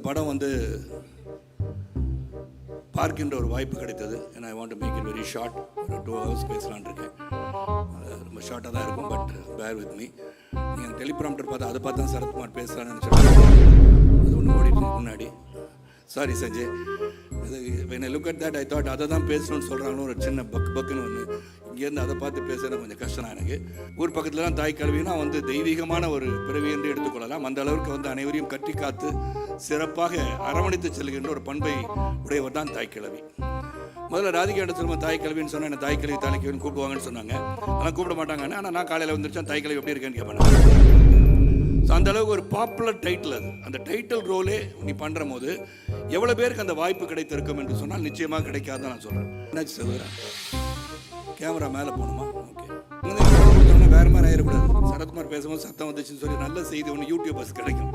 படம் வந்து பார்க்கின்ற ஒரு வாய்ப்பு கிடைத்தது. ஏன்னா I want to make it very short. ஒரு 2 hours பேசலான் இருக்கேன். ரொம்ப ஷார்ட்டாக தான் இருக்கும், பட் பேர் வித் மீ. நீங்கள் டெலிப்ராம்டர் பார்த்து அதை பார்த்து தான் சரத்குமார் பேசலான்னு நினச்சிருக்கேன். அது ஒன்று ஓடிட்டு முன்னாடி. Sorry Sanjay, when I look at that I thought அதை தான் பேசணும்னு சொல்கிறாங்கன்னு ஒரு சின்ன பக்குன்னு ஒன்று. இங்கேருந்து அதை பார்த்து பேசுகிறது கொஞ்சம் கஷ்டம் தான் எனக்கு. ஊர் பக்கத்தில் தான் தாய் கல்வினா வந்து தெய்வீகமான ஒரு பிறவி என்று எடுத்துக்கொள்ளலாம். அந்த அளவுக்கு வந்து அனைவரையும் கட்டி காத்து சிறப்பாக அரவணைத்து செல்கின்ற ஒரு பண்பை உடையவர் தான் தாய் கிழவி. முதல்ல ராதிகா சொல்லுவோம் தாய் கல்வின்னு சொன்னால் என்ன தாய் கல்வி தாய் கல்வின்னு கூப்பிடுவாங்கன்னு சொன்னாங்க. ஆனால் கூப்பிட மாட்டாங்கன்னு. ஆனால் நான் காலையில் வந்துருச்சேன் தாய் கல்வி எப்படி இருக்கேன்னு கேட்பேன். ஸோ அந்த அளவுக்கு ஒரு பாப்புலர் டைட்டில் அது. அந்த டைட்டில் ரோலே நீ பண்ணுற போது எவ்வளோ பேருக்கு அந்த வாய்ப்பு கிடைத்திருக்கும் என்று சொன்னால் நிச்சயமாக கிடைக்காதான் நான் சொல்கிறேன். என்னாச்சு சொல்கிறேன், கேமரா மேலே போகணுமா? ஓகே, வேறு மாதிரி ஆயிடக்கூடாது. சரத்குமார் பேசும்போது சத்தம் வந்துச்சுன்னு சொல்லி நல்ல செய்தி ஒன்று யூடியூபர்ஸ் கிடைக்கும்.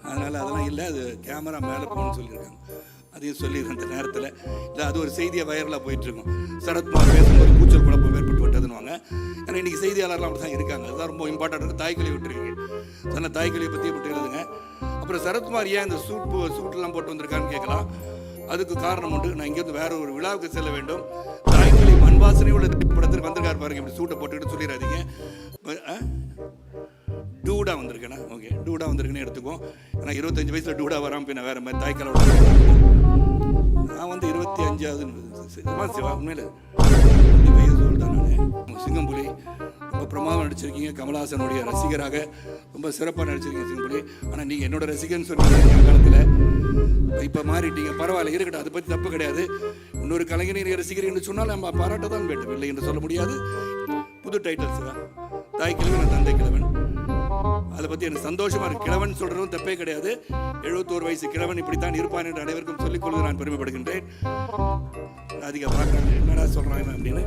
அதனால் அதெல்லாம் இல்லை, அது கேமரா மேலே போகணும்னு சொல்லியிருக்காங்க. அதையும் சொல்லிடுறேன் இந்த நேரத்தில். இல்லை அது ஒரு செய்தியை வைரலாக போயிட்டுருக்கும். சரத்குமார் பேசும்போது கூச்சல் குழப்பம் ஏற்பட்டு விட்டதுன்னுவாங்க. ஏன்னா இன்றைக்கி செய்தியாளர்லாம் அப்படி தான் இருக்காங்க. அதுதான் ரொம்ப இம்பார்ட்டன்ட் இருக்குது. தாய்க்கழிவு விட்டுருக்கீங்க சொன்னால் தாய்க்கழிவை பற்றி விட்டு எழுதுங்க. அப்புறம் சரத்குமார் ஏன் இந்த சூட்டெல்லாம் போட்டு வந்திருக்கான்னு கேட்கலாம். அதுக்கு காரணம் உண்டு. நான் இங்கேருந்து வேற ஒரு விழாவுக்கு செல்ல வேண்டும். தாய்க்கழி மண் வாசனை உள்ள படத்துக்கு வந்திருக்காரு பாருங்க. இப்படி சூட்டை போட்டுக்கிட்டு சொல்லிடாதீங்க. டூடா வந்திருக்கேண்ணா. ஓகே, டூடா வந்திருக்குன்னு எடுத்துக்குவோம். ஏன்னா 25 வயசில் டூடா வராமல் பின்ன வேறு மாதிரி தாய்க்கலோட நான் வந்து 25வது சிவா உண்மையில் தான் நான். சிங்கம்புலி ரொம்ப பிரமாதம் நடிச்சிருக்கீங்க. கமலஹாசனுடைய ரசிகராக ரொம்ப சிறப்பாக நடிச்சிருக்கீங்க சிங்கம்புலி. ஆனால் நீங்கள் என்னோட ரசிகன்னு சொன்னீங்க காலத்தில். இப்போ மாறிட்டீங்க, பரவாயில்ல, இருக்கட்டும், அதை பற்றி தப்பு கிடையாது. இன்னொரு கலைஞரை ரசிகர் சொன்னால் நம்ம பாராட்ட தான் வேண்டும், இல்லை என்று சொல்ல முடியாது. புது டைட்டில்ஸ் தான். தாய் கிழவன் தந்தை கிழவன், அதை பற்றி எனக்கு சந்தோஷமாக இருக்குது. கிழவன் சொல்கிறதும் தப்பே கிடையாது. 71 வயசு கிழவன் இப்படித்தான் இருப்பான் என்று அனைவருக்கும் சொல்லிக்கொள்வது நான் பெருமைப்படுகின்றேன். ராதிகா பார்க்குறாங்க என்னடா சொல்கிறாங்க அப்படின்னு.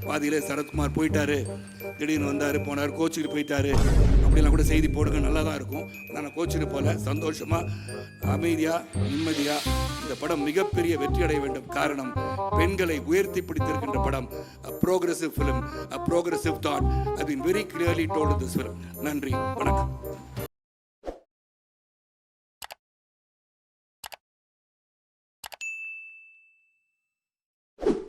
பாதியிலே சரத்குமார் போயிட்டாரு, திடீர்னு வந்தார் போனார், கோச்சுக்கு போயிட்டாரு அப்படிலாம் கூட செய்தி போடுங்க, நல்லா தான் இருக்கும். நான் கோச்சுக்கு போல சந்தோஷமாக அமைதியாக நிம்மதியாக இந்த படம் மிகப்பெரிய வெற்றி அடைய வேண்டும். காரணம், பெண்களை உயர்த்தி பிடித்திருக்கின்ற படம். A progressive film, a progressive thought. I've been very clearly told in this film. நன்றி, வணக்கம்.